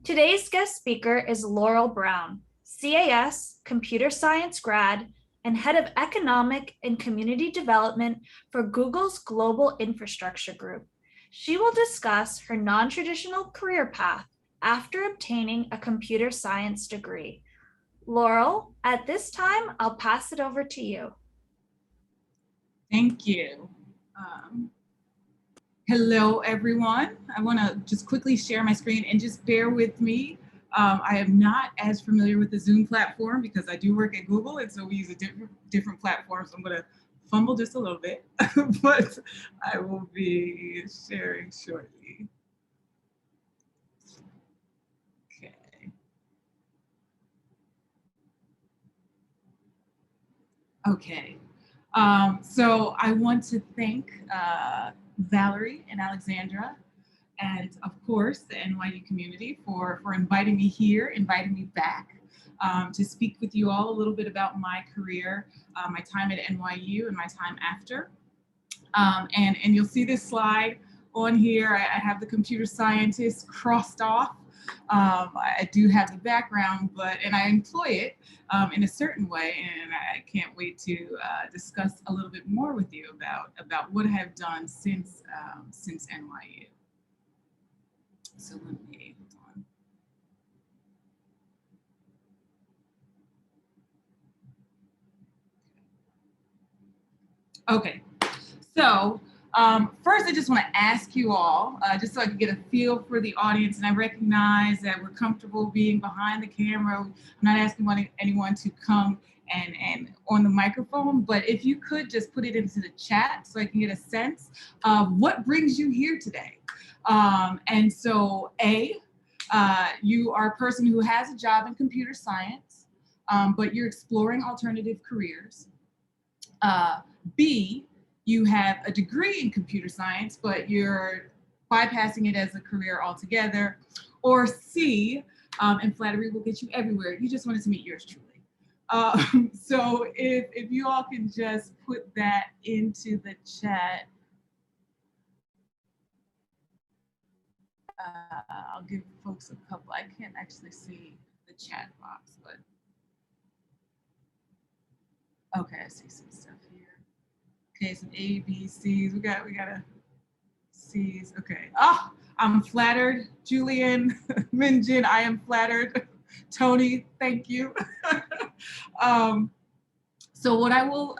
Today's guest speaker is Laurel Brown, CAS, computer science grad, and head of economic and community development for Google's Global Infrastructure Group. She will discuss her non-traditional career path after obtaining a computer science degree. Laurel, at this time, I'll pass it over to you. Thank you. Hello, everyone. I want to just quickly share my screen and just bear with me. I am not as familiar with the Zoom platform because I do work at Google, and so we use a different platform. So I'm going to fumble just a little bit, but I will be sharing shortly. Okay. Okay. So I want to thank Valerie and Alexandra, and of course the NYU community for inviting me here, inviting me back to speak with you all a little bit about my career, my time at NYU and my time after. And you'll see this slide on here. I have the computer scientist crossed off. I do have the background, and I employ it in a certain way, and I can't wait to discuss a little bit more with you about what I have done since NYU. So let me, hold on. Okay, so first I just want to ask you all, just so I can get a feel for the audience, and I recognize that we're comfortable being behind the camera. I'm not asking anyone to come and on the microphone, but if you could just put it into the chat so I can get a sense of what brings you here today. And so you are a person who has a job in computer science, but you're exploring alternative careers. B, you have a degree in computer science, but you're bypassing it as a career altogether. Or C, and flattery will get you everywhere. You just wanted to meet yours truly. So if you all can just put that into the chat. I'll give folks a couple. I can't actually see the chat box, but okay, I see some stuff here. Okay, some A, B, C's. We got a C's. Okay. Oh, I'm flattered. Julian, Minjin, I am flattered. Tony, thank you. So what I will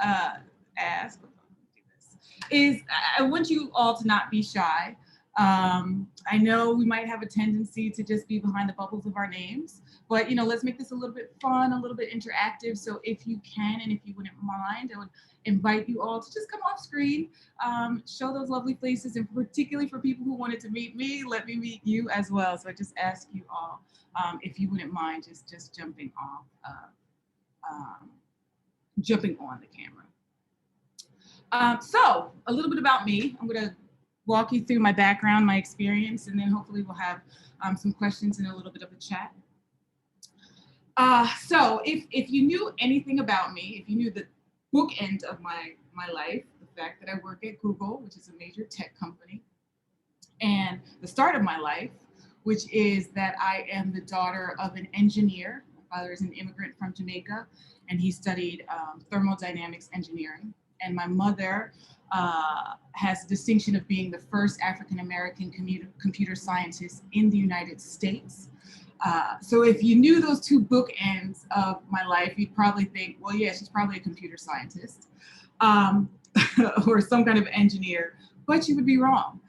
ask is I want you all to not be shy. I know we might have a tendency to just be behind the bubbles of our names, but let's make this a little bit fun, a little bit interactive. So if you can, and if you wouldn't mind, I would invite you all to just come off screen, show those lovely faces, and particularly for people who wanted to meet me, let me meet you as well. So I just ask you all, if you wouldn't mind just jumping off, jumping on the camera. So a little bit about me. I'm gonna walk you through my background, my experience, and then hopefully we'll have some questions and a little bit of a chat. So if you knew anything about me, if you knew the bookend of my life, the fact that I work at Google, which is a major tech company, and the start of my life, which is that I am the daughter of an engineer. My father is an immigrant from Jamaica, and he studied thermodynamics engineering. And my mother has the distinction of being the first African-American computer scientist in the United States. So if you knew those two bookends of my life, you'd probably think, well, yeah, she's probably a computer scientist or some kind of engineer, but you would be wrong.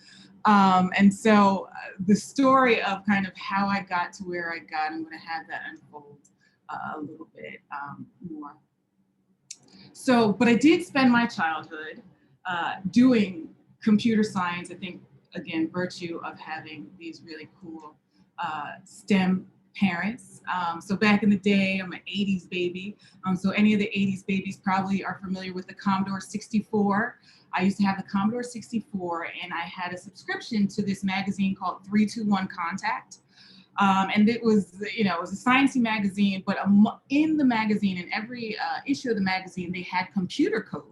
And so the story of kind of how I got to where I got, I'm going to have that unfold a little bit more. So, but I did spend my childhood doing computer science. I think, again, virtue of having these really cool STEM parents. So back in the day, I'm an 80s baby. So any of the 80s babies probably are familiar with the Commodore 64. I used to have the Commodore 64, and I had a subscription to this magazine called 321 Contact. And it was, it was a sciencey magazine, but in the magazine, in every issue of the magazine, they had computer code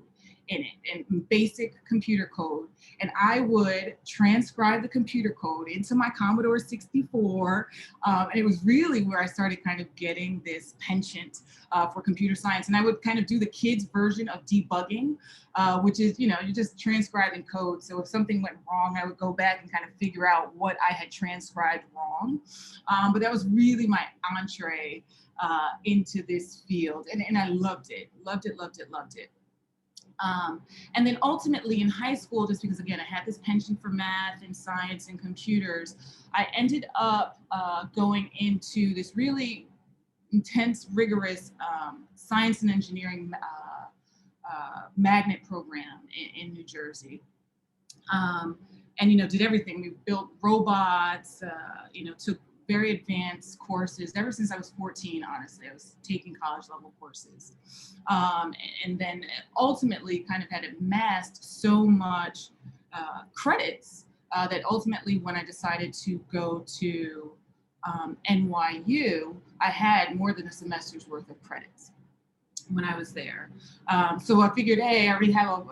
in it, in basic computer code. And I would transcribe the computer code into my Commodore 64. And it was really where I started kind of getting this penchant for computer science. And I would kind of do the kids' version of debugging, which is, you know, you're just transcribing code. So if something went wrong, I would go back and kind of figure out what I had transcribed wrong. But that was really my entree into this field. And I loved it, loved it, loved it, loved it. And then ultimately in high school, just because again, I had this penchant for math and science and computers, I ended up going into this really intense, rigorous science and engineering magnet program in New Jersey. And, you know, did everything. We built robots, you know, took very advanced courses ever since I was 14, honestly. I was taking college level courses. And then ultimately kind of had amassed so much credits that ultimately when I decided to go to NYU, I had more than a semester's worth of credits when I was there. So I figured, hey, I already have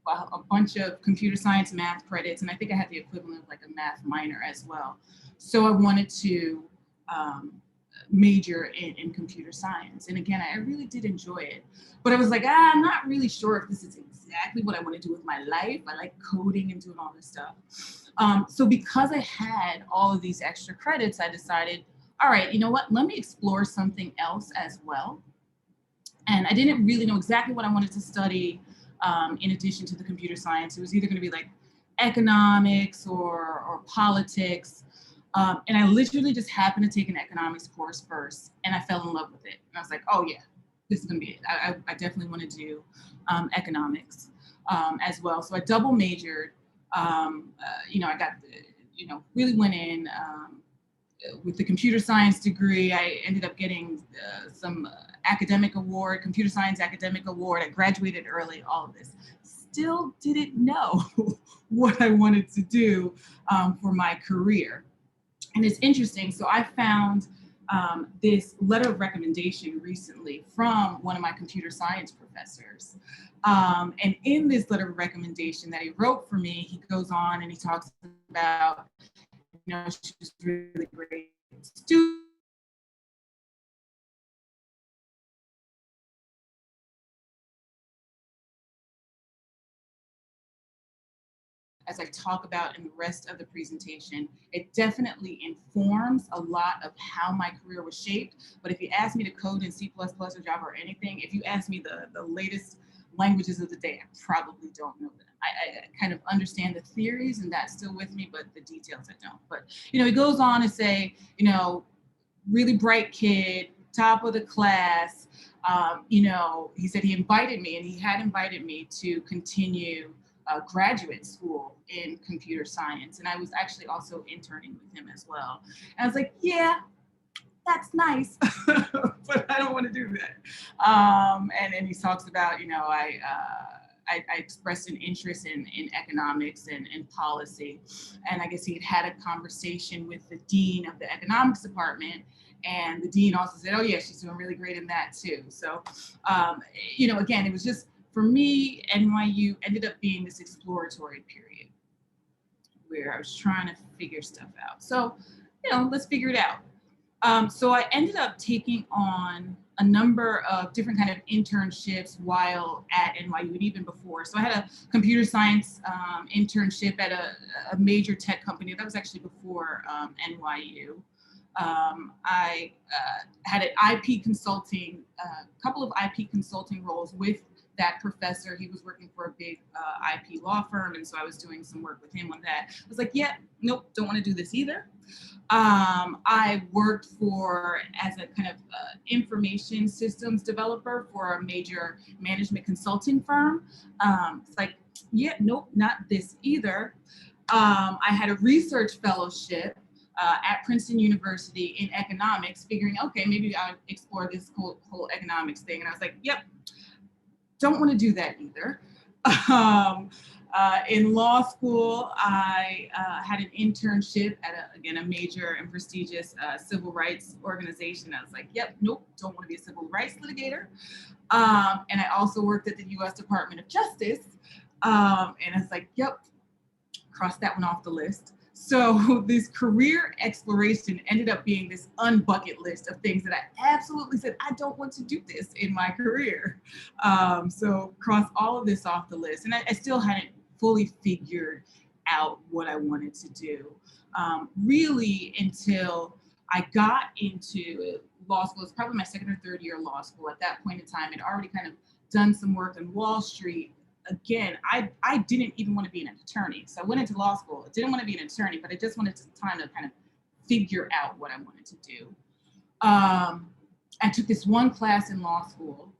a bunch of computer science math credits, and I think I had the equivalent of like a math minor as well. So I wanted to major in computer science. And again, I really did enjoy it. But I was like, I'm not really sure if this is exactly what I want to do with my life. I like coding and doing all this stuff. So because I had all of these extra credits, I decided, all right, you know what, let me explore something else as well. And I didn't really know exactly what I wanted to study in addition to the computer science. It was either going to be like economics or politics. And I literally just happened to take an economics course first, and I fell in love with it. And I was like, oh yeah, this is gonna be it. I definitely want to do economics as well. So I double majored. You know, I got, you know, really went in with the computer science degree. I ended up getting some academic award, computer science academic award. I graduated early, all of this. Still didn't know what I wanted to do for my career. And it's interesting. So I found this letter of recommendation recently from one of my computer science professors. And in this letter of recommendation that he wrote for me, he goes on and he talks about, you know, she was really great student. As I talk about in the rest of the presentation, it definitely informs a lot of how my career was shaped. But if you ask me to code in C++ or Java or anything, if you ask me the latest languages of the day, I probably don't know them. I kind of understand the theories and that's still with me, but the details I don't. But, you know, he goes on to say, you know, really bright kid, top of the class. You know, he said he invited me, and he had invited me to continue graduate school in computer science. And I was actually also interning with him as well. And I was like, yeah, that's nice, but I don't want to do that. And then he talks about, you know, I expressed an interest in economics and policy. And I guess he had a conversation with the dean of the economics department. And the dean also said, oh yeah, she's doing really great in that too. So, you know, again, it was just, for me, NYU ended up being this exploratory period where I was trying to figure stuff out. So, you know, let's figure it out. So I ended up taking on a number of different kind of internships while at NYU and even before. So I had a computer science internship at a major tech company. That was actually before NYU. I had an IP consulting, a couple of IP consulting roles with that professor. He was working for a big IP law firm, and so I was doing some work with him on that. I was like, yeah, nope, don't want to do this either. I worked as a kind of information systems developer for a major management consulting firm. It's like, yeah, nope, not this either. I had a research fellowship at Princeton University in economics, figuring, okay, maybe I'll explore this whole economics thing. And I was like, yep, don't want to do that either. In law school, I had an internship at, again, a major and prestigious civil rights organization. I was like, yep, nope, don't want to be a civil rights litigator. And I also worked at the U.S. Department of Justice. And I was like, yep, cross that one off the list. So this career exploration ended up being this unbucket list of things that I absolutely said, I don't want to do this in my career. So cross all of this off the list. And I still hadn't fully figured out what I wanted to do, really until I got into law school. It's probably my second or third year of law school. At that point in time, I'd already kind of done some work on Wall Street. Again, I didn't even want to be an attorney. So I went into law school. I didn't want to be an attorney, but I just wanted time to kind of figure out what I wanted to do. I took this one class in law school.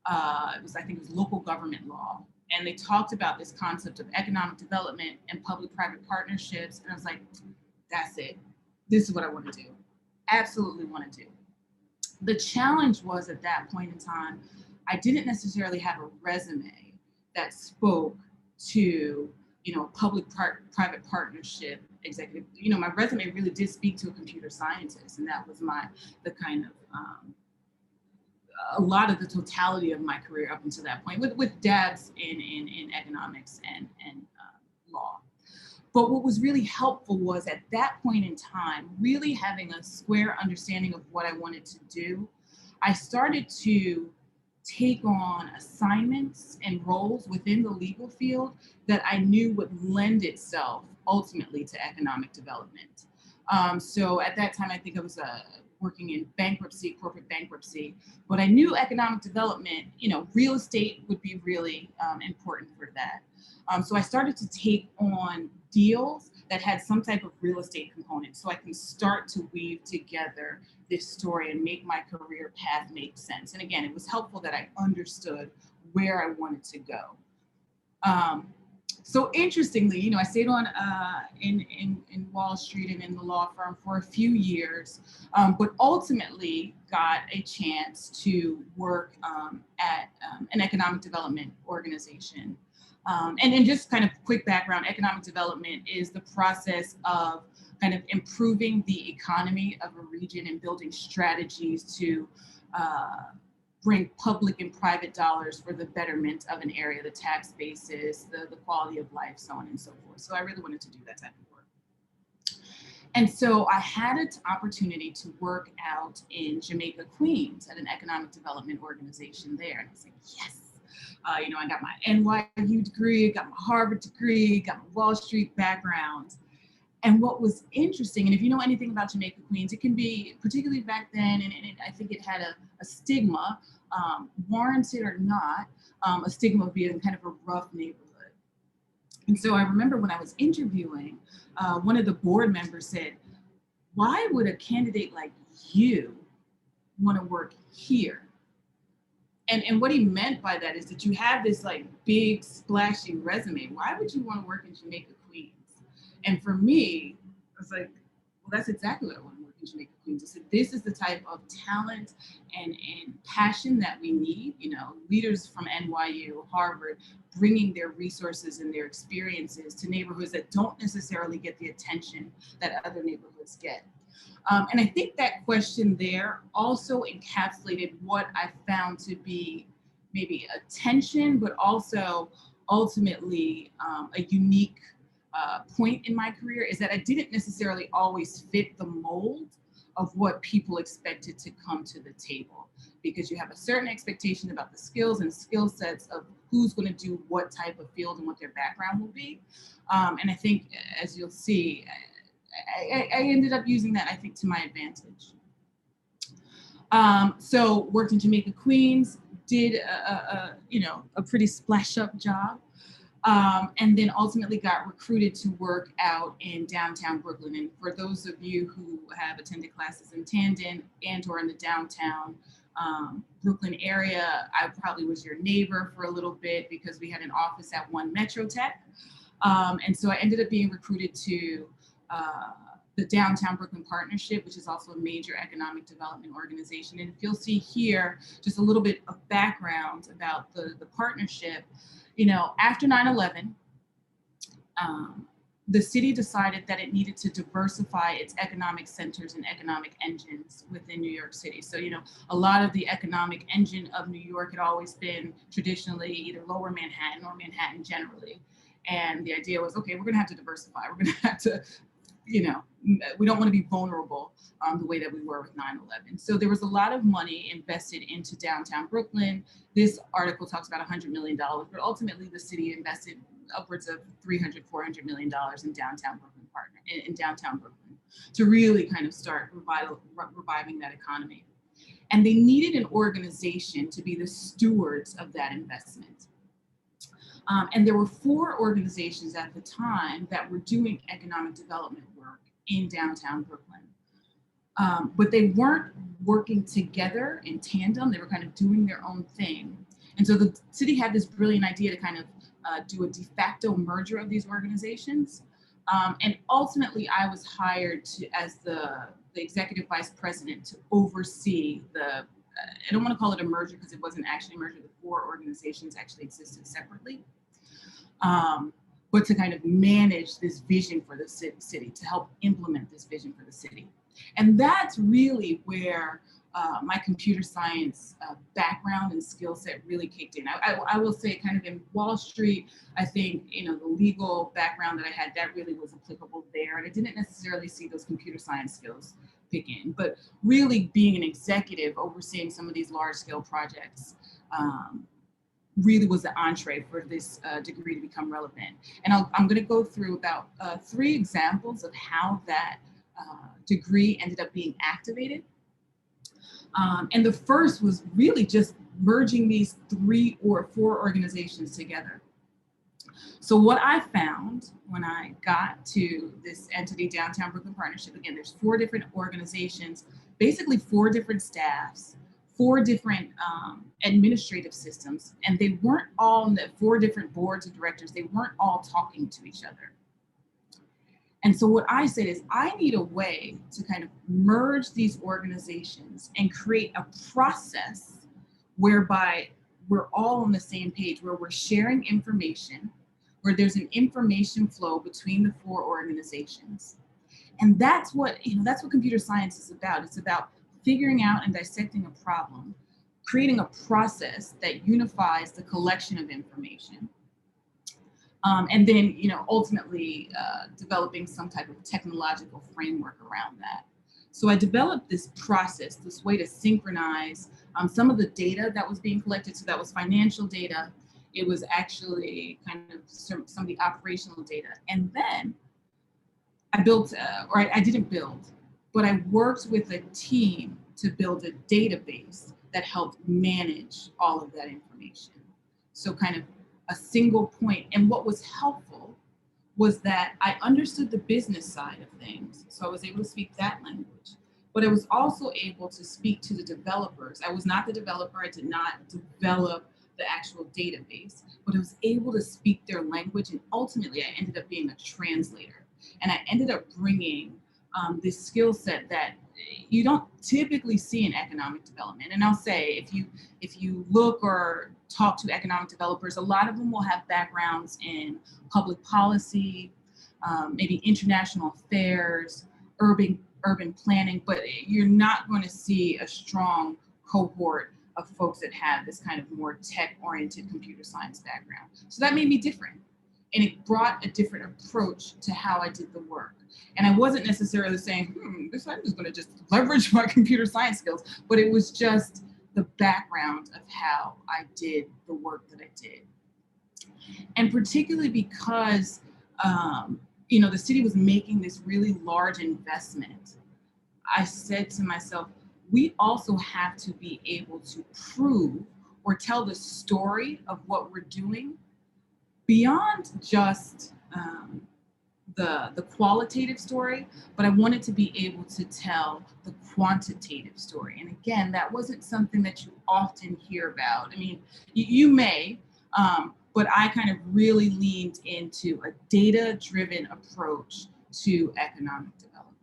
I think it was local government law. And they talked about this concept of economic development and public-private partnerships. And I was like, that's it. This is what I want to do. Absolutely want to do. The challenge was at that point in time, I didn't necessarily have a resume that spoke to, public-private partnership executive. My resume really did speak to a computer scientist, and that was the kind of, a lot of the totality of my career up until that point, with dabs in economics and law. But what was really helpful was at that point in time, really having a square understanding of what I wanted to do, I started to take on assignments and roles within the legal field that I knew would lend itself ultimately to economic development. So at that time, I think I was working in bankruptcy, corporate bankruptcy, but I knew economic development, real estate would be really important for that. So I started to take on deals that had some type of real estate component so I can start to weave together this story and make my career path make sense. And again, it was helpful that I understood where I wanted to go. So interestingly, I stayed on in Wall Street and in the law firm for a few years, but ultimately got a chance to work at an economic development organization. And just kind of quick background, economic development is the process of kind of improving the economy of a region and building strategies to bring public and private dollars for the betterment of an area, the tax basis, the quality of life, so on and so forth. So I really wanted to do that type of work. And so I had an opportunity to work out in Jamaica Queens at an economic development organization there. And I was like, yes. I got my NYU degree, got my Harvard degree, got my Wall Street background. And what was interesting, and if you know anything about Jamaica Queens, it can be, particularly back then, and I think it had a stigma, warranted or not, a stigma of being kind of a rough neighborhood. And so I remember when I was interviewing, one of the board members said, why would a candidate like you want to work here? And what he meant by that is that you have this like big splashy resume. Why would you want to work in Jamaica Queens? And for me, I was like, well, that's exactly what I want to work in Jamaica Queens. I said, this is the type of talent and passion that we need, leaders from NYU, Harvard, bringing their resources and their experiences to neighborhoods that don't necessarily get the attention that other neighborhoods get. And I think that question there also encapsulated what I found to be maybe a tension, but also ultimately a unique point in my career is that I didn't necessarily always fit the mold of what people expected to come to the table, because you have a certain expectation about the skills and skill sets of who's going to do what type of field and what their background will be. And I think, as you'll see, I ended up using that, I think, to my advantage. So worked in Jamaica Queens, did a pretty splash up job, and then ultimately got recruited to work out in downtown Brooklyn. And for those of you who have attended classes in Tandon and/or in the downtown Brooklyn area, I probably was your neighbor for a little bit because we had an office at One Metro Tech. And so I ended up being recruited to the Downtown Brooklyn Partnership, which is also a major economic development organization. And if you'll see here, just a little bit of background about the partnership, after 9/11, the city decided that it needed to diversify its economic centers and economic engines within New York City. So, a lot of the economic engine of New York had always been traditionally either lower Manhattan or Manhattan generally. And the idea was, okay, we're gonna have to diversify. We're gonna have to, we don't wanna be vulnerable the way that we were with 9/11. So there was a lot of money invested into downtown Brooklyn. This article talks about $100 million, but ultimately the city invested upwards of $300, $400 million in downtown Brooklyn to really kind of start reviving that economy. And they needed an organization to be the stewards of that investment. And there were 4 organizations at the time that were doing economic development work in downtown Brooklyn. But they weren't working together in tandem. They were kind of doing their own thing. And so the city had this brilliant idea to kind of do a de facto merger of these organizations. And ultimately, I was hired as the executive vice president to oversee I don't want to call it a merger because it wasn't actually a merger. The 4 organizations actually existed separately. But to kind of manage this vision for the city, to help implement this vision for the city. And that's really where my computer science background and skill set really kicked in. I will say kind of in Wall Street, I think, the legal background that I had, that really was applicable there. And I didn't necessarily see those computer science skills pick in, but really being an executive overseeing some of these large scale projects really was the entree for this degree to become relevant. And I'm going to go through about 3 examples of how that degree ended up being activated. And the first was really just merging these 3 or 4 organizations together. So what I found when I got to this entity, Downtown Brooklyn Partnership, again, there's 4 different organizations, basically 4 different staffs, 4 different administrative systems, and they weren't all in the 4 different boards of directors, they weren't all talking to each other. And so what I said is I need a way to kind of merge these organizations and create a process whereby we're all on the same page, where we're sharing information, where there's an information flow between the 4 organizations. And that's what computer science is about. It's about figuring out and dissecting a problem, creating a process that unifies the collection of information. And then, ultimately developing some type of technological framework around that. So I developed this process, this way to synchronize some of the data that was being collected. So that was financial data. It was actually kind of some of the operational data. And then I built, I didn't build, but I worked with a team to build a database that helped manage all of that information. So kind of a single point. And what was helpful was that I understood the business side of things. So I was able to speak that language, but I was also able to speak to the developers. I was not the developer. I did not develop the actual database, but I was able to speak their language. And ultimately I ended up being a translator. And I ended up bringing this skill set that you don't typically see in economic development. And I'll say, if you look or talk to economic developers, a lot of them will have backgrounds in public policy, maybe international affairs, urban planning, but you're not going to see a strong cohort of folks that have this kind of more tech-oriented computer science background. So that made me different. And it brought a different approach to how I did the work. And I wasn't necessarily saying, I'm just going to just leverage my computer science skills, but it was just the background of how I did the work that I did. And particularly because, the city was making this really large investment, I said to myself, we also have to be able to prove or tell the story of what we're doing beyond just the qualitative story, but I wanted to be able to tell the quantitative story. And again, that wasn't something that you often hear about. I mean, you may, but I kind of really leaned into a data-driven approach to economic development.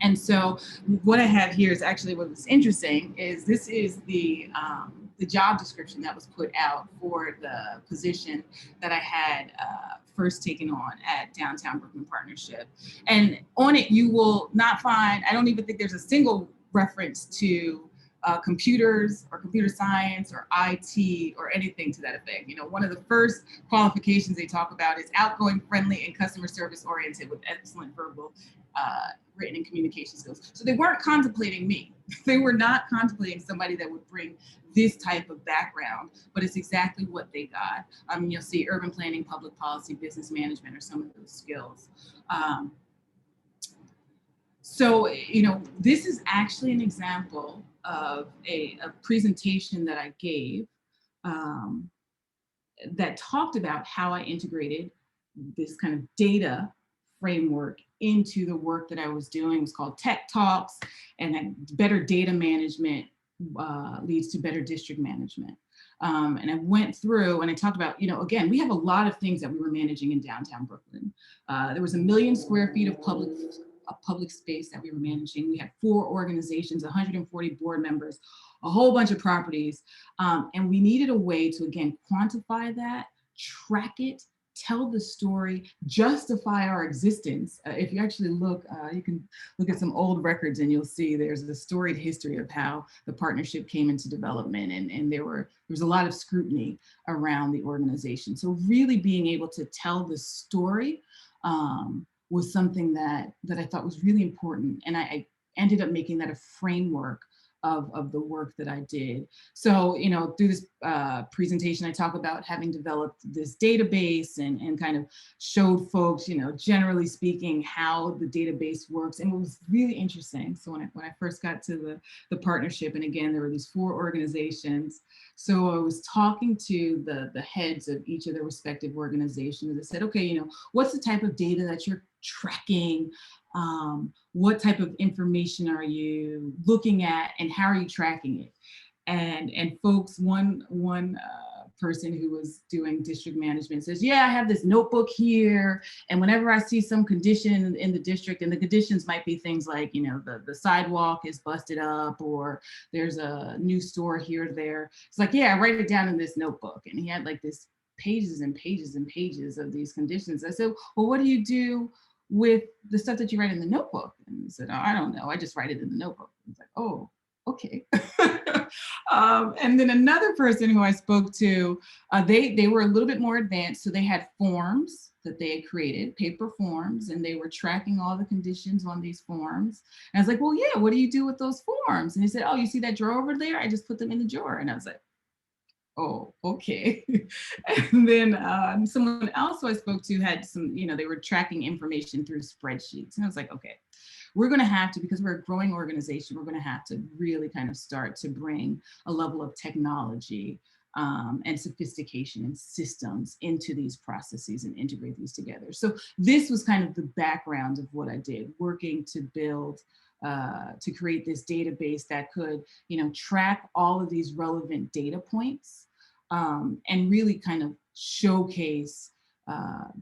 And so what I have here is actually what was interesting is this is the the job description that was put out for the position that I had first taken on at Downtown Brooklyn Partnership. And on it, you will not find, I don't even think there's a single reference to computers or computer science or IT or anything to that effect. You know, one of the first qualifications they talk about is outgoing, friendly, and customer service oriented with excellent verbal, written, and communication skills. So they weren't contemplating me. They were not contemplating somebody that would bring this type of background, but it's exactly what they got. You'll see urban planning, public policy, business management are some of those skills. So, you know, this is actually an example of a presentation that I gave that talked about how I integrated this kind of data framework into the work that I was doing. It was called Tech Talks, and better data management leads to better district management. And I went through and I talked about, you know, again, we have a lot of things that we were managing in downtown Brooklyn. There was 1 million square feet of public space that we were managing. We had 4 organizations, 140 board members, a whole bunch of properties. And we needed a way to, again, quantify that, track it, tell the story, justify our existence. If you actually look, you can look at some old records and you'll see there's a storied history of how the partnership came into development, and there was a lot of scrutiny around the organization. So really being able to tell the story was something that I thought was really important. And I ended up making that a framework of the work that I did. So, you know, through this presentation, I talk about having developed this database and kind of showed folks, you know, generally speaking, how the database works. And it was really interesting. So when I first got to the partnership, and again, there were these 4 organizations. So I was talking to the heads of each of their respective organizations. I said, okay, you know, what's the type of data that you're tracking? What type of information are you looking at, and how are you tracking it? And folks, one person who was doing district management says, yeah, I have this notebook here, and whenever I see some condition in the district, and the conditions might be things like, you know, the sidewalk is busted up, or there's a new store here or there. It's like, yeah, I write it down in this notebook. And he had like this pages and pages and pages of these conditions. I said, well, what do you do with the stuff that you write in the notebook? And he said, oh, I don't know, I just write it in the notebook. I was like, oh, okay. And then another person who I spoke to, they were a little bit more advanced. So they had forms that they had created, paper forms, and they were tracking all the conditions on these forms. And I was like, well, yeah, what do you do with those forms? And he said, oh, you see that drawer over there? I just put them in the drawer. And I was like, oh, okay. And then someone else who I spoke to had some, you know, they were tracking information through spreadsheets. And I was like, okay, we're going to have to, because we're a growing organization, we're going to have to really kind of start to bring a level of technology and sophistication and systems into these processes and integrate these together. So this was kind of the background of what I did, working to build to create this database that could, you know, track all of these relevant data points and really kind of showcase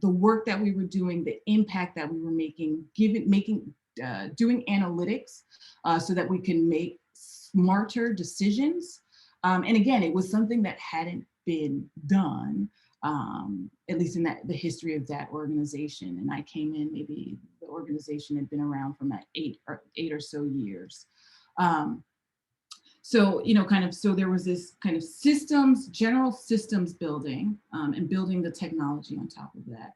the work that we were doing, the impact that we were making, doing analytics so that we can make smarter decisions. And again, it was something that hadn't been done, at least in the history of that organization. And I came in, maybe the organization had been around for about eight or so years. So, you know, so there was this kind of general systems building and building the technology on top of that.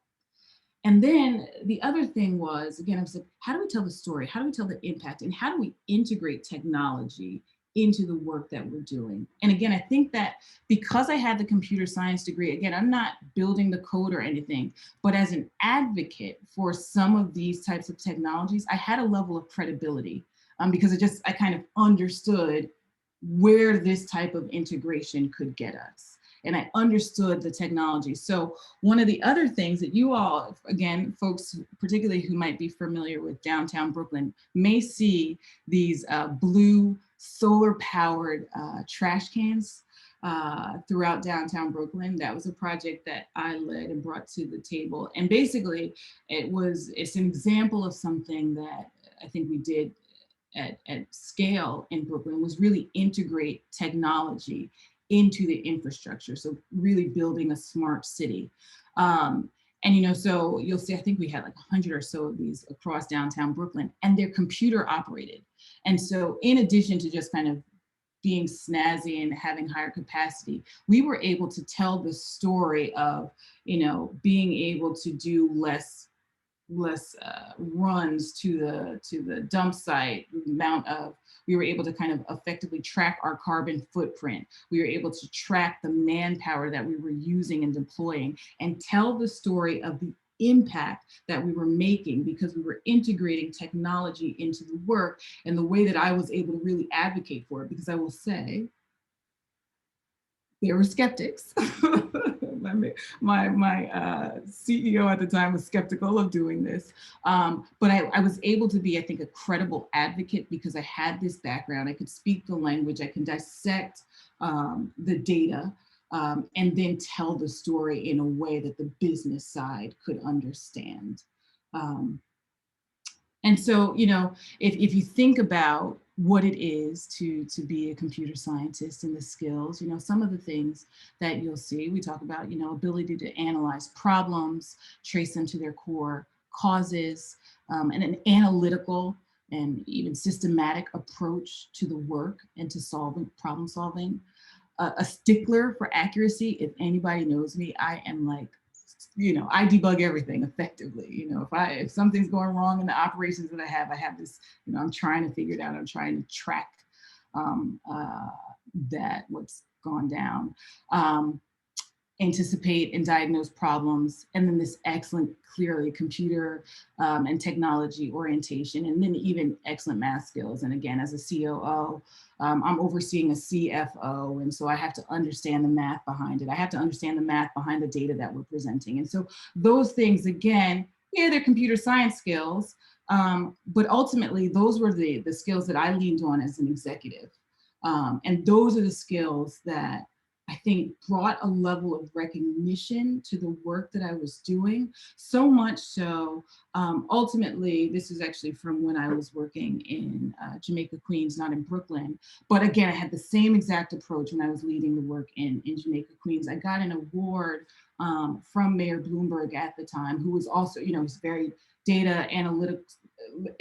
And then the other thing was, again, I was like, how do we tell the story? How do we tell the impact? And how do we integrate technology into the work that we're doing? And again, I think that because I had the computer science degree, again, I'm not building the code or anything, but as an advocate for some of these types of technologies, I had a level of credibility because I kind of understood where this type of integration could get us. And I understood the technology. So one of the other things that you all, again, folks, particularly who might be familiar with downtown Brooklyn, may see these blue solar powered trash cans throughout downtown Brooklyn. That was a project that I led and brought to the table. And basically it's an example of something that I think we did at scale in Brooklyn, was really integrate technology into the infrastructure. So really building a smart city. And, you know, so you'll see, I think we had like 100 or so of these across downtown Brooklyn, and they're computer operated. And so in addition to just kind of being snazzy and having higher capacity, we were able to tell the story of, you know, being able to do less runs to the dump site, the amount of, we were able to kind of effectively track our carbon footprint. We were able to track the manpower that we were using and deploying, and tell the story of the impact that we were making because we were integrating technology into the work, and the way that I was able to really advocate for it, because I will say, there were skeptics. my CEO at the time was skeptical of doing this. But I was able to be, I think, a credible advocate because I had this background. I could speak the language, I can dissect the data, and then tell the story in a way that the business side could understand. And so, you know, if you think about what it is to be a computer scientist and the skills, you know, some of the things that you'll see, we talk about, you know, ability to analyze problems, trace them to their core causes, and an analytical and even systematic approach to the work and to problem solving. A stickler for accuracy. If anybody knows me, I am like, you know, I debug everything effectively. You know, if something's going wrong in the operations that I have this, you know, I'm trying to figure it out. I'm trying to track that what's gone down. Anticipate and diagnose problems, and then this excellent, clearly computer and technology orientation, and then even excellent math skills. And again, as a COO, I'm overseeing a CFO, and so I have to understand the math behind it. I have to understand the math behind the data that we're presenting. And so those things, again, yeah, they're computer science skills, but ultimately those were the skills that I leaned on as an executive. And those are the skills that I think brought a level of recognition to the work that I was doing, so much so, ultimately, this is actually from when I was working in Jamaica Queens, not in Brooklyn, but again, I had the same exact approach when I was leading the work in Jamaica Queens. I got an award from Mayor Bloomberg at the time, who was also, you know, he's very data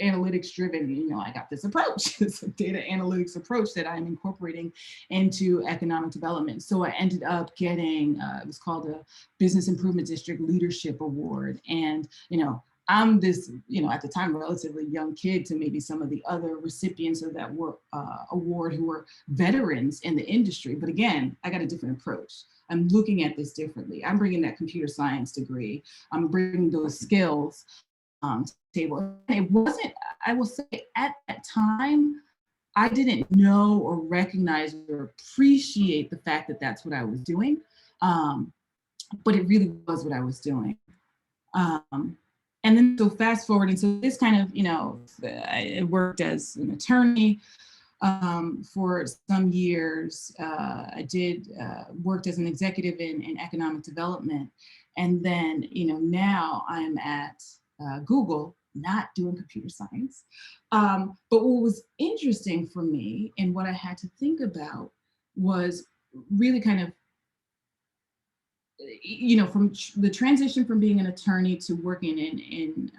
analytics driven. You know, I got this approach, this data analytics approach that I'm incorporating into economic development. So I ended up getting, it was called a Business Improvement District Leadership Award. And, you know, I'm this, you know, at the time, relatively young kid to maybe some of the other recipients of that award who were veterans in the industry. But again, I got a different approach. I'm looking at this differently. I'm bringing that computer science degree. I'm bringing those skills to the table. And it wasn't, I will say, at that time, I didn't know or recognize or appreciate the fact that that's what I was doing. But it really was what I was doing. And then so fast forward, and so this kind of, you know, I worked as an attorney for some years. I did worked as an executive in economic development. And then, you know, now I'm at Google, not doing computer science. But what was interesting for me and what I had to think about was really kind of, you know, from the transition from being an attorney to working in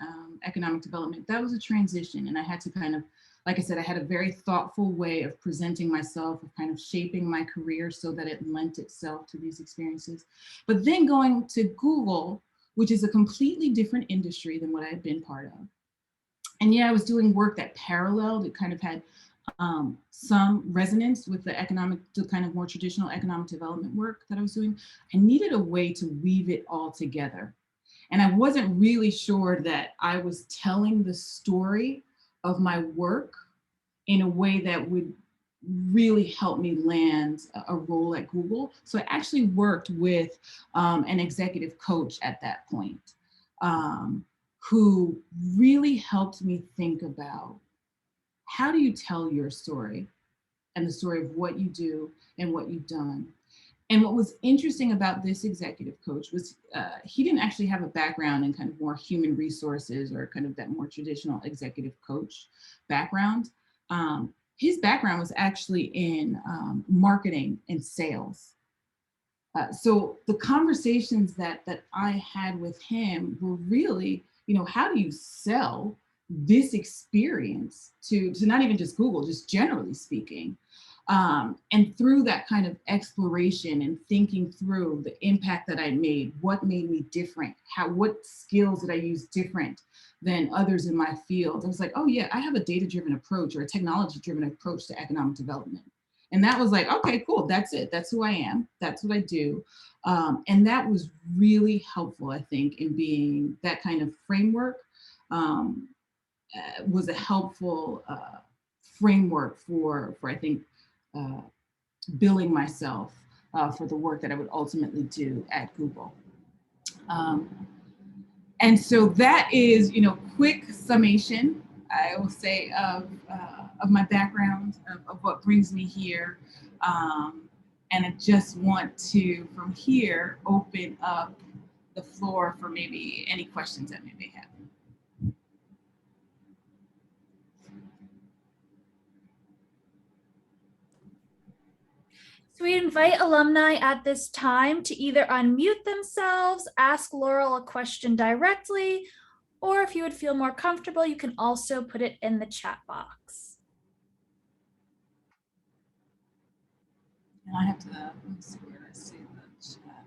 economic development. That was a transition, and I had to kind of, like I said, I had a very thoughtful way of presenting myself, of kind of shaping my career so that it lent itself to these experiences. But then going to Google, which is a completely different industry than what I had been part of. And yeah, I was doing work that paralleled, it kind of had some resonance with the kind of more traditional economic development work that I was doing. I needed a way to weave it all together. And I wasn't really sure that I was telling the story of my work in a way that would really help me land a role at Google. So I actually worked with an executive coach at that point, who really helped me think about, how do you tell your story and the story of what you do and what you've done? And what was interesting about this executive coach was he didn't actually have a background in kind of more human resources or kind of that more traditional executive coach background. his background was actually in marketing and sales. So the conversations that I had with him were really, how do you sell this experience to not even just Google, just generally speaking. And through that kind of exploration and thinking through the impact that I made, what made me different, what skills did I use different than others in my field, I was like, oh yeah, I have a data-driven approach or a technology-driven approach to economic development. And that was like, okay, cool, that's it. That's who I am. That's what I do. And that was really helpful, I think, in being that kind of framework. Was a helpful framework for I think, billing myself for the work that I would ultimately do at Google. And so that is, quick summation, I will say, of my background, of what brings me here. And I just want to, from here, open up the floor for maybe any questions that we may have. So we invite alumni at this time to either unmute themselves, ask Laurel a question directly, or if you would feel more comfortable, you can also put it in the chat box. And I have to, let me see where I see the chat.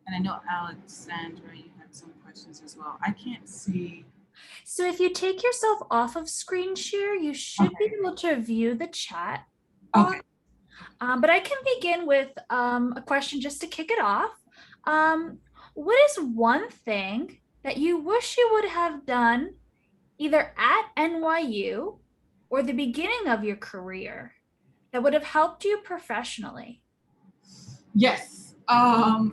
And I know Alexandra, you had some questions as well. I can't see. So if you take yourself off of screen share, you should be able to view the chat. Okay. But I can begin with a question just to kick it off. What is one thing that you wish you would have done either at NYU or the beginning of your career that would have helped you professionally? Yes.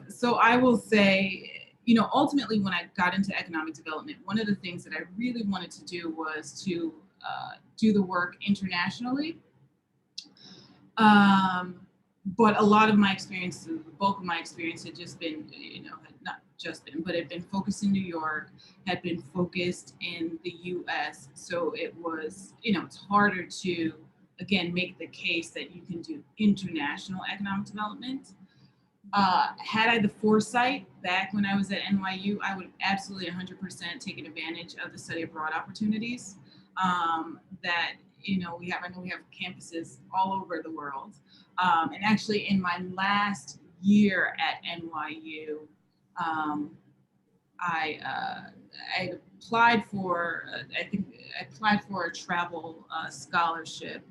So I will say, ultimately when I got into economic development, one of the things that I really wanted to do was to do the work internationally. But a lot of my experience, the bulk of my experience had just been, had not just been, but had been focused in New York, had been focused in the US. So it was, it's harder to, again, make the case that you can do international economic development. Had I the foresight back when I was at NYU, I would have absolutely 100% taken advantage of the study abroad opportunities that we have. I know we have campuses all over the world. And actually in my last year at NYU, I applied for, I applied for a travel scholarship.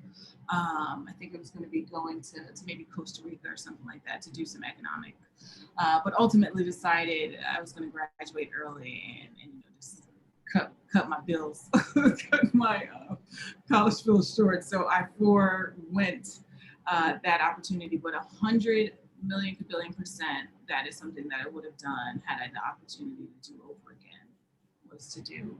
I think it was going to be going to maybe Costa Rica or something like that to do some economic, but ultimately decided I was going to graduate early and just cut my bills, cut my college bills short. So I forewent that opportunity, but 100 million billion%, that is something that I would have done had I the opportunity to do over again, was to do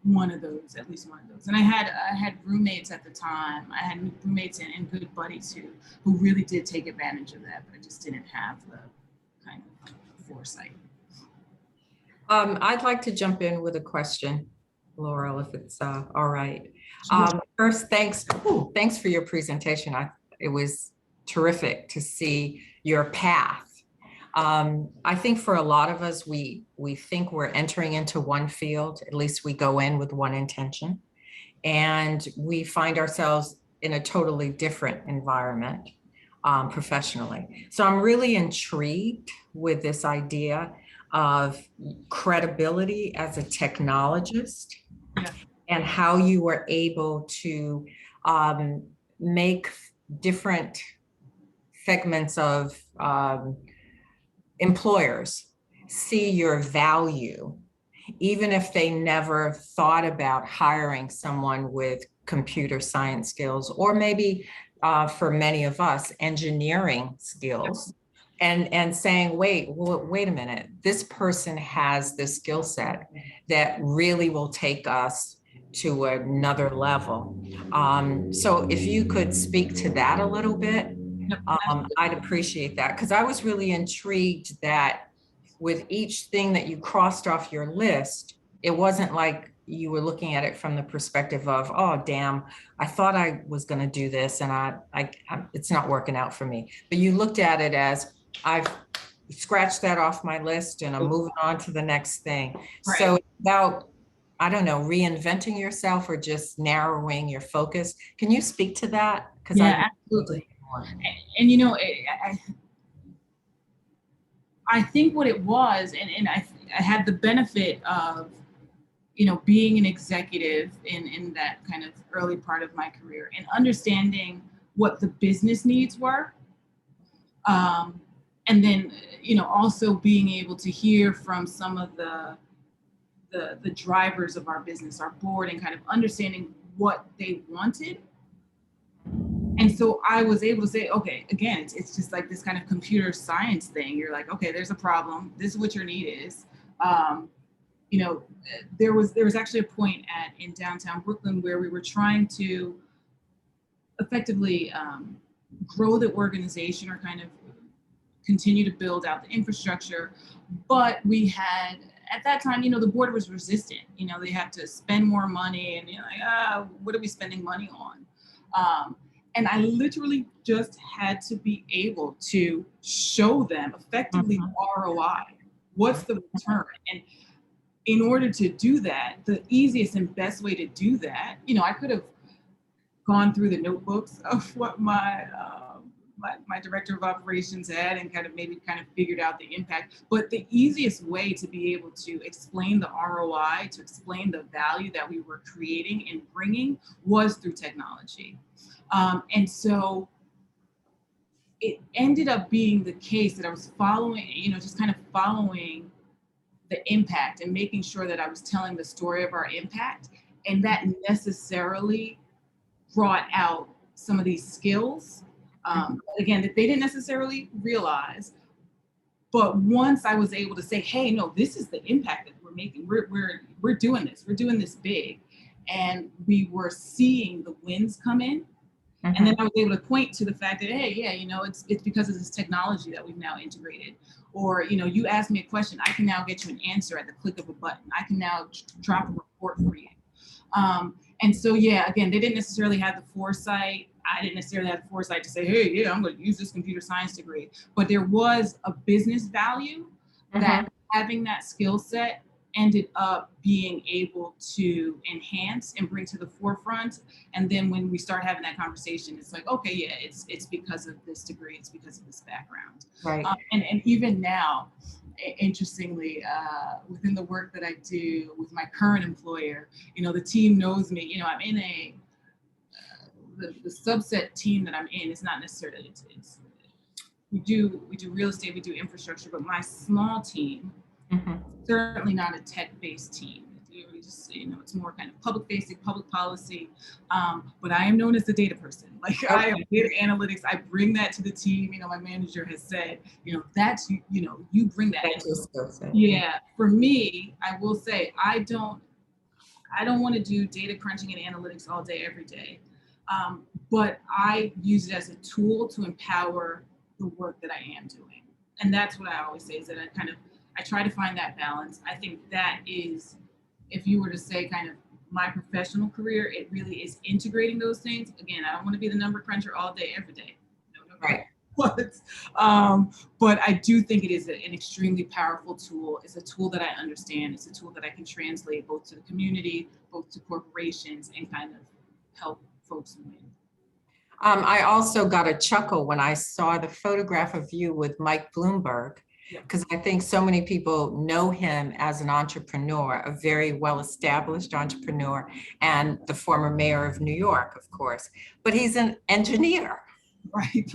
one of those, at least one of those. And I had roommates at the time. I had roommates and good buddies who really did take advantage of that, but I just didn't have the kind of foresight. I'd like to jump in with a question, Laurel, if it's all right. First, thanks for your presentation. It was terrific to see your path. I think for a lot of us, we think we're entering into one field, at least we go in with one intention, and we find ourselves in a totally different environment professionally. So I'm really intrigued with this idea of credibility as a technologist, and how you were able to make different segments of employers see your value, even if they never thought about hiring someone with computer science skills, or maybe for many of us, engineering skills, and saying, wait a minute, this person has this skill set that really will take us to another level. So if you could speak to that a little bit, I'd appreciate that, because I was really intrigued that with each thing that you crossed off your list, it wasn't like, you were looking at it from the perspective of, oh, damn, I thought I was going to do this and it's not working out for me. But you looked at it as, I've scratched that off my list and I'm moving on to the next thing. Right. So it's about, I don't know, reinventing yourself or just narrowing your focus. Can you speak to that? Because yeah, absolutely. And you know, I think what it was, and I had the benefit of, you know, being an executive in that kind of early part of my career and understanding what the business needs were. And then, you know, also being able to hear from some of the drivers of our business, our board, and kind of understanding what they wanted. And so I was able to say, okay, again, it's just like this kind of computer science thing. You're like, okay, there's a problem. This is what your need is. You know, there was actually a point in downtown Brooklyn where we were trying to effectively grow the organization or kind of continue to build out the infrastructure. But we had, at that time, you know, the board was resistant. You know, they had to spend more money and you're like, what are we spending money on? And I literally just had to be able to show them effectively ROI. What's the return? And in order to do that, the easiest and best way to do that, you know, I could have gone through the notebooks of what my director of operations had and kind of figured out the impact. But the easiest way to be able to explain the ROI, to explain the value that we were creating and bringing was through technology. And so it ended up being the case that I was following, you know, just kind of following the impact and making sure that I was telling the story of our impact. And that necessarily brought out some of these skills, again, that they didn't necessarily realize. But once I was able to say, hey, no, this is the impact that we're making. We're doing this. We're doing this big. And we were seeing the wins come in. And then I was able to point to the fact that, hey, yeah, you know, it's because of this technology that we've now integrated. Or, you know, you ask me a question, I can now get you an answer at the click of a button. I can now drop a report for you. And so, yeah, again, they didn't necessarily have the foresight. I didn't necessarily have the foresight to say, hey, yeah, I'm going to use this computer science degree. But there was a business value that having that skill set ended up being able to enhance and bring to the forefront. And then when we start having that conversation, it's like, okay, yeah, it's because of this degree, it's because of this background. Right. And even now, interestingly, within the work that I do with my current employer, you know, the team knows me. You know, I'm in the subset team that I'm in. It's not necessarily we do real estate, we do infrastructure, but my small team, certainly not a tech-based team. You know, it's more kind of public-facing, public policy. But I am known as the data person. Like I am data analytics. I bring that to the team. You know, my manager has said, you know, that's you know, you bring that. Yeah. For me, I will say I don't want to do data crunching and analytics all day, every day. But I use it as a tool to empower the work that I am doing. And that's what I always say is that I try to find that balance. I think that is, if you were to say kind of my professional career, it really is integrating those things. Again, I don't want to be the number cruncher all day, every day. No. Right. But I do think it is an extremely powerful tool. It's a tool that I understand. It's a tool that I can translate both to the community, both to corporations, and kind of help folks win. I also got a chuckle when I saw the photograph of you with Mike Bloomberg, because I think so many people know him as an entrepreneur, a very well-established entrepreneur, and the former mayor of New York, of course, but he's an engineer. Right.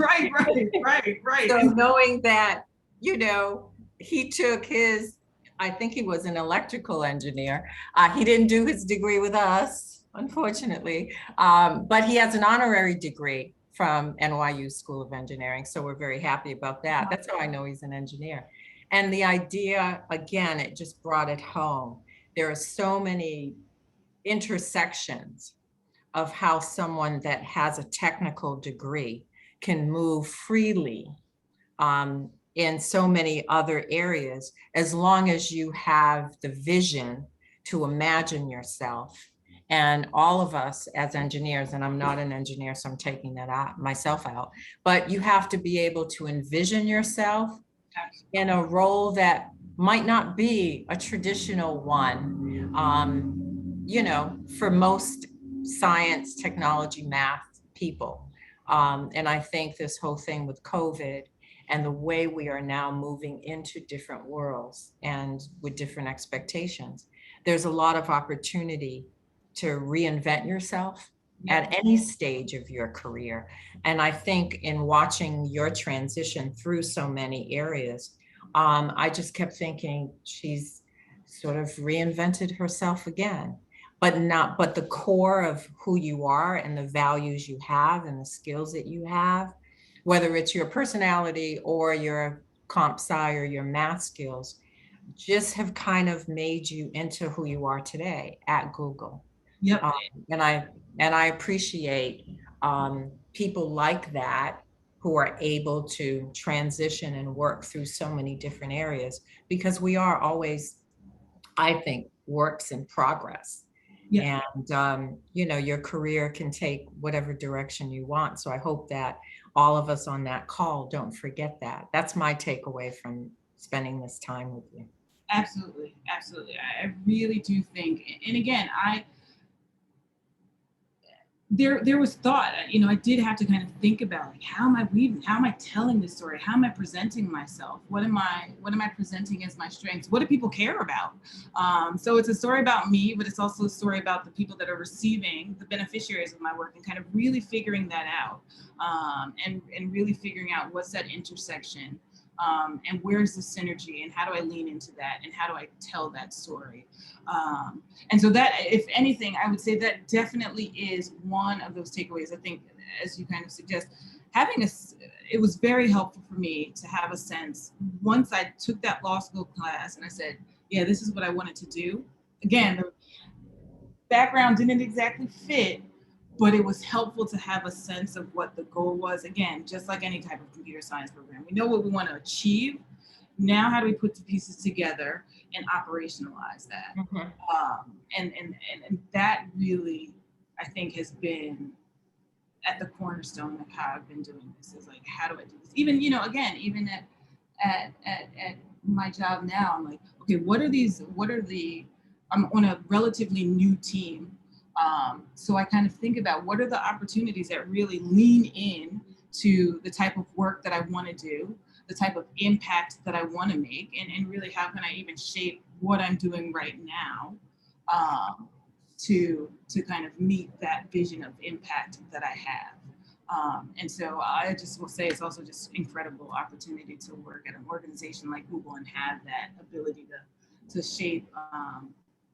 So knowing that, you know, he took his, I think he was an electrical engineer. He didn't do his degree with us, unfortunately, but he has an honorary degree from NYU School of Engineering. So we're very happy about that. That's how I know he's an engineer. And the idea, again, it just brought it home. There are so many intersections of how someone that has a technical degree can move freely in so many other areas, as long as you have the vision to imagine yourself. And all of us as engineers, and I'm not an engineer, so I'm taking that out myself out, but you have to be able to envision yourself in a role that might not be a traditional one, you know, for most science, technology, math people. And I think this whole thing with COVID and the way we are now moving into different worlds and with different expectations, there's a lot of opportunity to reinvent yourself at any stage of your career. And I think in watching your transition through so many areas, I just kept thinking she's sort of reinvented herself again, but the core of who you are and the values you have and the skills that you have, whether it's your personality or your comp sci or your math skills, just have kind of made you into who you are today at Google. Yep. And I appreciate people like that who are able to transition and work through so many different areas, because we are always, I think, works in progress. Yeah. And you know, your career can take whatever direction you want. So I hope that all of us on that call don't forget that. That's my takeaway from spending this time with you. Absolutely, absolutely. I really do think, and again, there was thought, you know, I did have to kind of think about, like, how am I weaving, how am I telling this story, how am I presenting myself, what am I presenting as my strengths, what do people care about? So it's a story about me, but it's also a story about the people that are receiving, the beneficiaries of my work, and kind of really figuring that out, and really figuring out what's that intersection, and where's the synergy, and how do I lean into that, and how do I tell that story? And so that, if anything, I would say that definitely is one of those takeaways. I think, as you kind of suggest, it was very helpful for me to have a sense, once I took that law school class and I said, yeah, this is what I wanted to do. Again, the background didn't exactly fit, but it was helpful to have a sense of what the goal was. Again, just like any type of computer science program, we know what we want to achieve. Now, how do we put the pieces together and operationalize that? Mhm. And that really, I think, has been at the cornerstone of how I've been doing this. Is like, how do I do this? Even, you know, again, even at my job now, I'm like, okay, I'm on a relatively new team. So I kind of think about what are the opportunities that really lean in to the type of work that I want to do, the type of impact that I want to make, and really how can I even shape what I'm doing right now, to kind of meet that vision of impact that I have. And so I just will say it's also just incredible opportunity to work at an organization like Google and have that ability to shape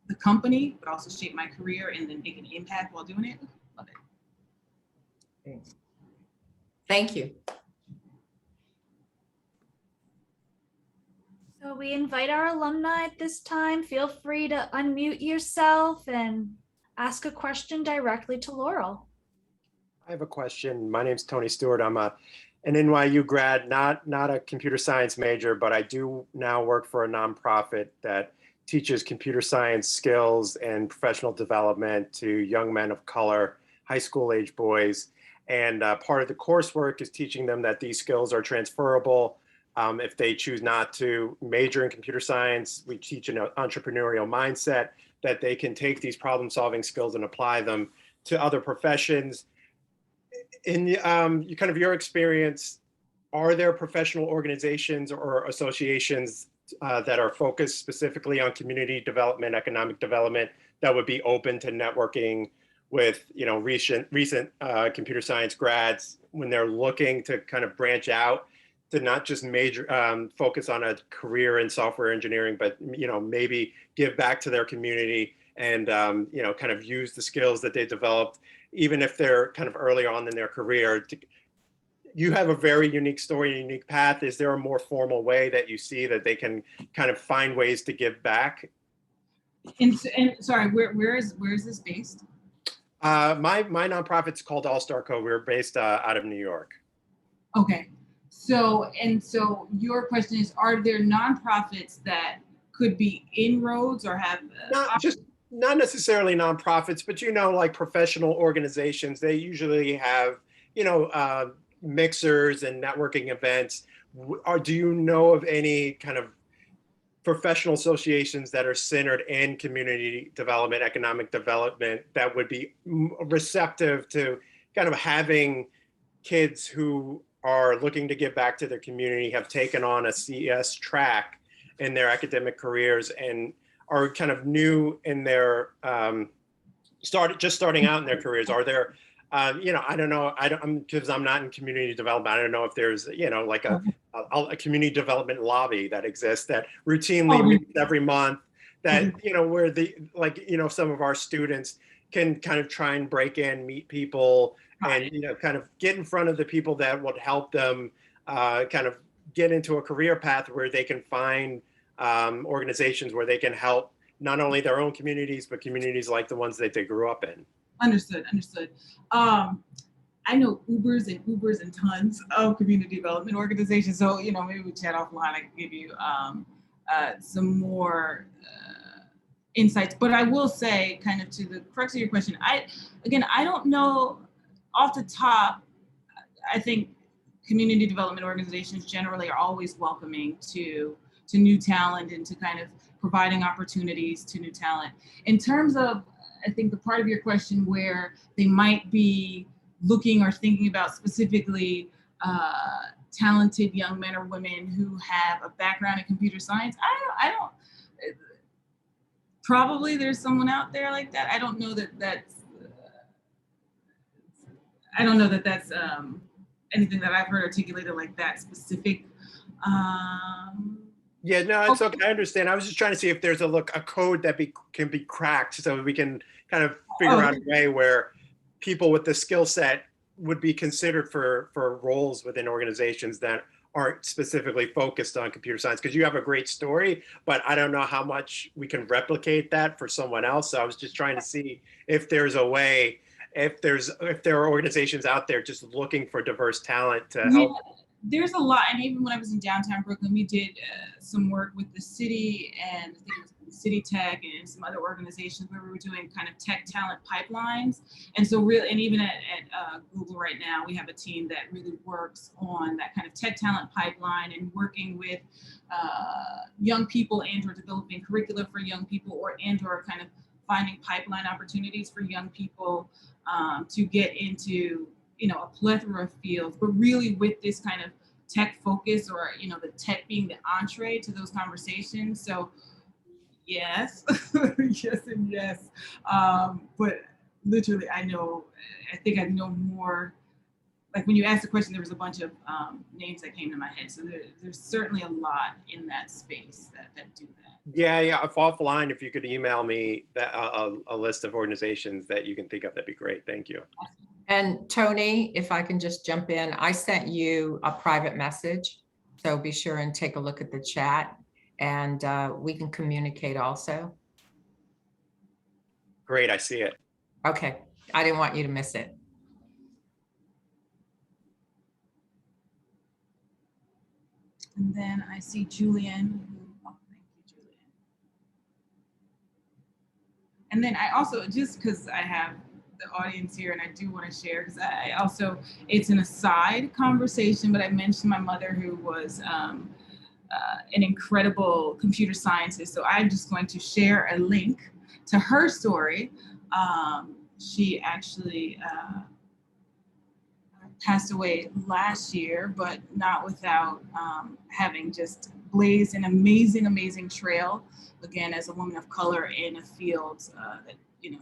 the company, but also shape my career and then make an impact while doing it. Love it. Thank you. So we invite our alumni at this time. Feel free to unmute yourself and ask a question directly to Laurel. I have a question. My name's Tony Stewart. I'm an NYU grad, not a computer science major, but I do now work for a nonprofit that teaches computer science skills and professional development to young men of color, high school age boys. And part of the coursework is teaching them that these skills are transferable. If they choose not to major in computer science, we teach an entrepreneurial mindset that they can take these problem-solving skills and apply them to other professions. In kind of your experience, are there professional organizations or associations that are focused specifically on community development, economic development, that would be open to networking with, you know, recent computer science grads when they're looking to kind of branch out to not just focus on a career in software engineering, but, you know, maybe give back to their community and, you know, kind of use the skills that they developed, even if they're kind of early on in their career. You have a very unique story, unique path. Is there a more formal way that you see that they can kind of find ways to give back? And sorry, where is this based? My nonprofit's called All Star Co. We're based out of New York. Okay. So your question is, are there nonprofits that could be inroads or have not necessarily nonprofits, but like professional organizations, they usually have mixers and networking events. Do you know of any kind of professional associations that are centered in community development, economic development, that would be receptive to kind of having kids who are looking to give back to their community, have taken on a CS track in their academic careers, and are kind of new in their starting out in their careers? Are there I don't know, because I'm not in community development, I don't know if there's like a community development lobby that exists that routinely meets every month, that where some of our students can kind of try and break in, meet people, and kind of get in front of the people that would help them kind of get into a career path where they can find organizations where they can help not only their own communities, but communities like the ones that they grew up in. Understood. I know Ubers and tons of community development organizations. So, maybe we chat offline. I can give you some more insights. But I will say, kind of to the crux of your question, I don't know off the top. I think community development organizations generally are always welcoming to new talent and to kind of providing opportunities to new talent. In terms of, I think, the part of your question where they might be looking or thinking about specifically talented young men or women who have a background in computer science, I don't probably there's someone out there like that. I don't know that that's anything that I've heard articulated like that specific. Yeah, no, it's okay. I understand. I was just trying to see if there's a code that can be cracked, so we can kind of figure out a way where people with the skill set would be considered for roles within organizations that aren't specifically focused on computer science. Because you have a great story, but I don't know how much we can replicate that for someone else. So I was just trying to see if there's a way, if there are organizations out there just looking for diverse talent to help. There's a lot, and even when I was in downtown Brooklyn, we did some work with the city and I think it was City Tech and some other organizations where we were doing kind of tech talent pipelines. And so and even at Google right now, we have a team that really works on that kind of tech talent pipeline and working with young people and/or developing curricula for young people and/or kind of finding pipeline opportunities for young people to get into a plethora of fields, but really with this kind of tech focus, or the tech being the entree to those conversations. So yes, yes and yes. But literally, I think I know more. Like when you asked the question, there was a bunch of names that came to my head. So there's certainly a lot in that space that do that. Yeah. If offline, if you could email me a list of organizations that you can think of, that'd be great. Thank you. And Tony, if I can just jump in, I sent you a private message, so be sure and take a look at the chat, and we can communicate also. Great, I see it. Okay, I didn't want you to miss it. And then I see Julian. Oh, thank you, Julian. And then I also, just because I have the audience here and I do want to share, because I also, it's an aside conversation, but I mentioned my mother, who was an incredible computer scientist. So I'm just going to share a link to her story. She actually passed away last year, but not without having just blazed an amazing trail, again, as a woman of color in a field that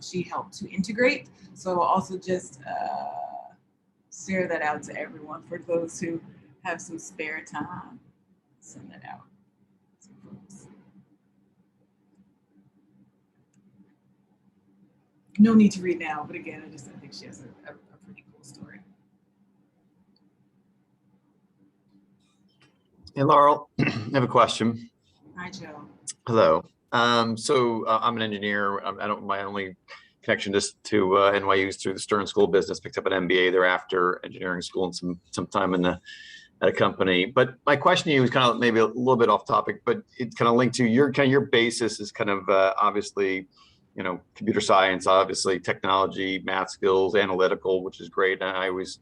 she helped to integrate. So I'll also just share that out to everyone for those who have some spare time. Send that out. No need to read now, but again, I think she has a pretty cool story. Hey, Laurel, I have a question. Hi, Joe. Hello. So I'm an engineer. My only connection just to NYU is through the Stern School of Business. Picked up an MBA thereafter, engineering school, and some time in the at a company. But my question to you is kind of maybe a little bit off topic, but it's kind of linked to your basis is kind of obviously, computer science, obviously technology, math skills, analytical, which is great. And I always,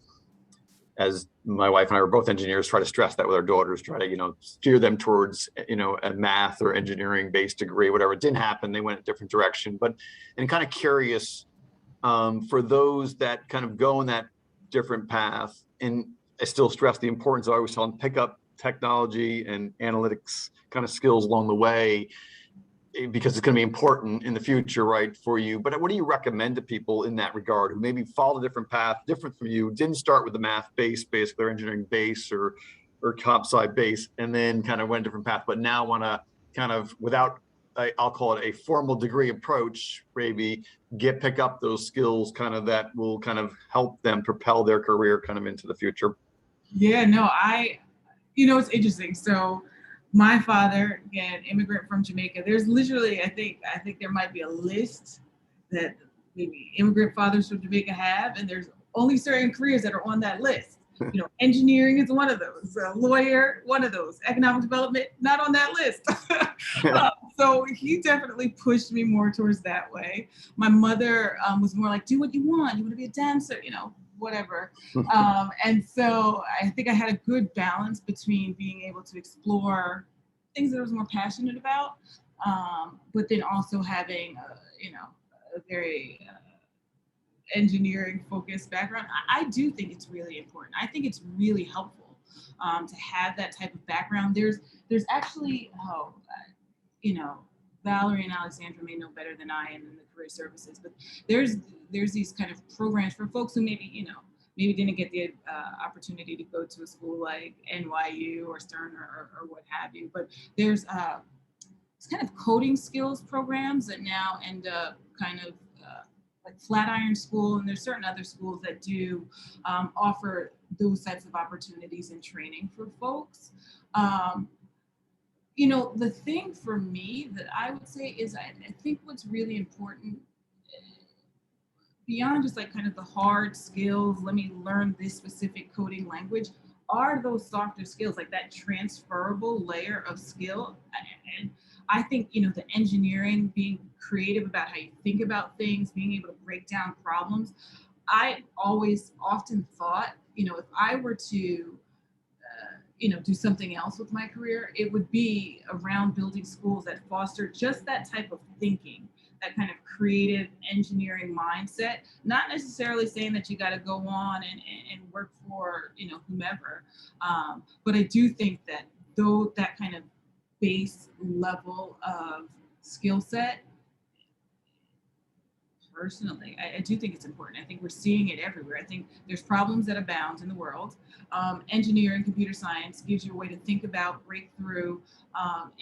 as my wife and I were both engineers, try to stress that with our daughters, try to, steer them towards, a math or engineering based degree, whatever. It didn't happen. They went a different direction, but, and kind of curious for those that kind of go in that different path. And I still stress the importance of always telling them pick up technology and analytics kind of skills along the way, because it's going to be important in the future, right, for you. But what do you recommend to people in that regard who maybe followed a different path, different from you, didn't start with the math base, basically, or engineering base or comp sci base, and then kind of went a different path, but now want to kind of, without, I'll call it a formal degree approach, maybe pick up those skills kind of that will kind of help them propel their career kind of into the future? Yeah, no, it's interesting. So my father, again, immigrant from Jamaica, there's literally, I think there might be a list that maybe immigrant fathers from Jamaica have, and there's only certain careers that are on that list. Engineering is one of those, a lawyer, one of those, economic development, not on that list. So he definitely pushed me more towards that way. My mother was more like, do what you want to be a dancer, whatever. And so I think I had a good balance between being able to explore things that I was more passionate about, but then also having, a very engineering focused background. I do think it's really important. I think it's really helpful to have that type of background. There's actually, Valerie and Alexandra may know better than I am in the career services, but there's these kind of programs for folks who maybe didn't get the opportunity to go to a school like NYU or Stern or what have you. But there's kind of coding skills programs that now end up kind of like Flatiron School, and there's certain other schools that do offer those types of opportunities and training for folks. The thing for me that I would say is I think what's really important beyond just like kind of the hard skills, let me learn this specific coding language, are those softer skills, like that transferable layer of skill. And I think, the engineering, being creative about how you think about things, being able to break down problems. I always often thought, if I were to, do something else with my career, it would be around building schools that foster just that type of thinking, that kind of creative engineering mindset, not necessarily saying that you got to go on and work for, whomever. But I do think that though that kind of base level of skill set, personally, I do think it's important. I think we're seeing it everywhere. I think there's problems that abound in the world. Engineering, computer science gives you a way to think about, break through,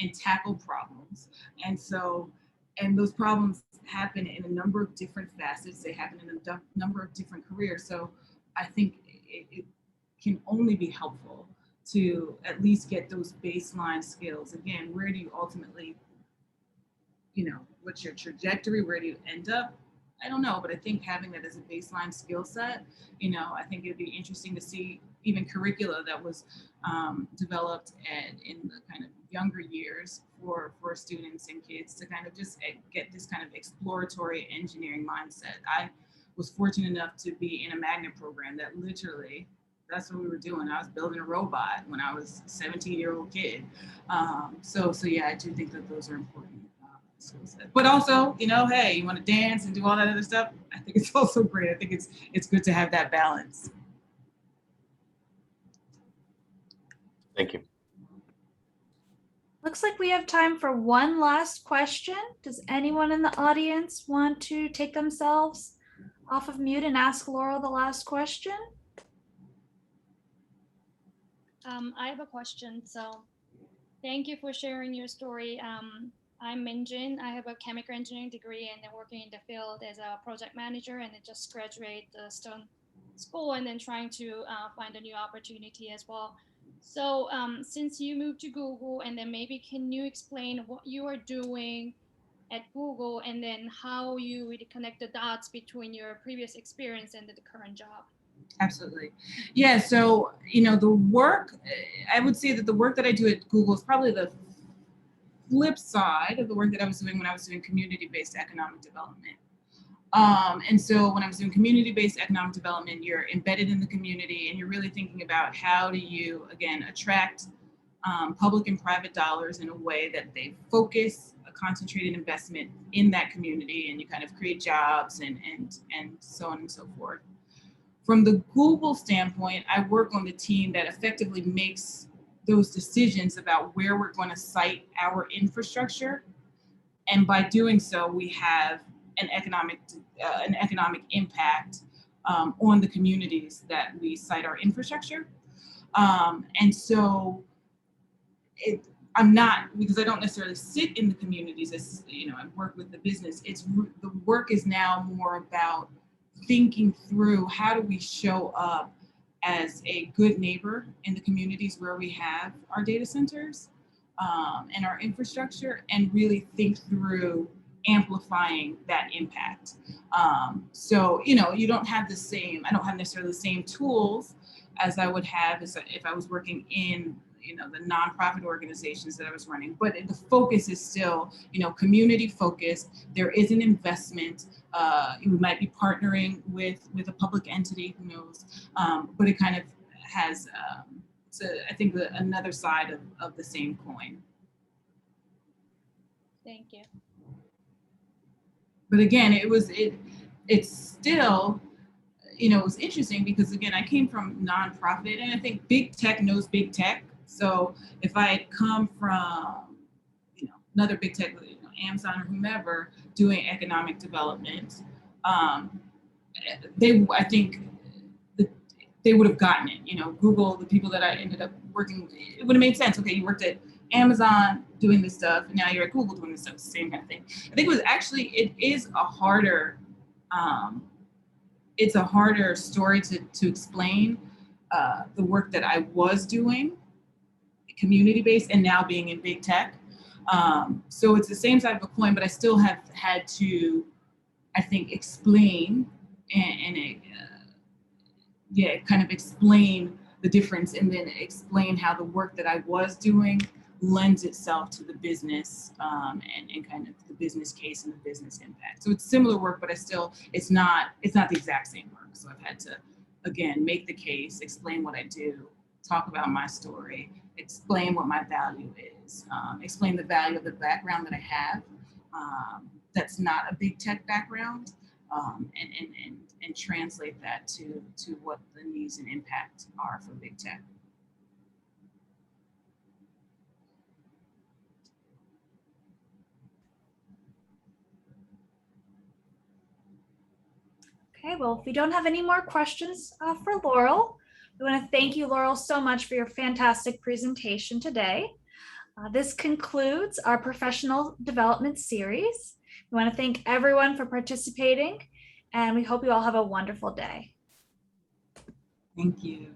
and tackle problems. And those problems happen in a number of different facets. They happen in a number of different careers. So I think it can only be helpful to at least get those baseline skills. Again, where do you ultimately, what's your trajectory? Where do you end up? I don't know, but I think having that as a baseline skill set, I think it'd be interesting to see even curricula that was developed in the kind of younger years for students and kids to kind of just get this kind of exploratory engineering mindset. I was fortunate enough to be in a magna program that literally, that's what we were doing. I was building a robot when I was a 17-year-old kid. So yeah, I do think that those are important. But also, hey, you want to dance and do all that other stuff? I think it's also great. I think it's good to have that balance. Thank you. Looks like we have time for one last question. Does anyone in the audience want to take themselves off of mute and ask Laurel the last question? I have a question. So thank you for sharing your story. I'm Minjin. I have a chemical engineering degree and then working in the field as a project manager, and then just graduate the Stone School and then trying to find a new opportunity as well. So since you moved to Google, and then maybe can you explain what you are doing at Google and then how you really connect the dots between your previous experience and the current job? Absolutely. Yeah. So, the work, I would say that the work that I do at Google is probably the flip side of the work that I was doing when I was doing community-based economic development. And so when I was doing community-based economic development, you're embedded in the community and you're really thinking about how do you, again, attract public and private dollars in a way that they focus a concentrated investment in that community, and you kind of create jobs and so on and so forth. From the Google standpoint, I work on the team that effectively makes those decisions about where we're going to site our infrastructure. And by doing so, we have an economic impact on the communities that we site our infrastructure. And so I'm not, because I don't necessarily sit in the communities, as I work with the business. The work is now more about thinking through how do we show up as a good neighbor in the communities where we have our data centers and our infrastructure, and really think through amplifying that impact. So, you don't have I don't have necessarily the same tools as I would have if I was working in the nonprofit organizations that I was running, but the focus is still, community focused. There is an investment. We might be partnering with a public entity, who knows? But it kind of has, I think, another side of the same coin. Thank you. But again, it's still, it was interesting because, again, I came from nonprofit, and I think big tech knows big tech. So if I had come from, another big tech, Amazon or whomever, doing economic development, I think they would have gotten it. Google, the people that I ended up working, it would have made sense. Okay, you worked at Amazon doing this stuff, and now you're at Google doing this stuff, same kind of thing. I think it is a harder, it's a harder story to explain the work that I was doing, community-based, and now being in big tech. So it's the same side of a coin, but I still have had to, I think, explain and kind of explain the difference, and then explain how the work that I was doing lends itself to the business and kind of the business case and the business impact. So it's similar work, but it's not the exact same work. So I've had to, again, make the case, explain what I do, talk about my story, explain what my value is, explain the value of the background that I have that's not a big tech background, and translate that to what the needs and impact are for big tech. Okay, well, if we don't have any more questions for Laurel, we want to thank you, Laurel, so much for your fantastic presentation today. This concludes our professional development series. We want to thank everyone for participating, and we hope you all have a wonderful day. Thank you.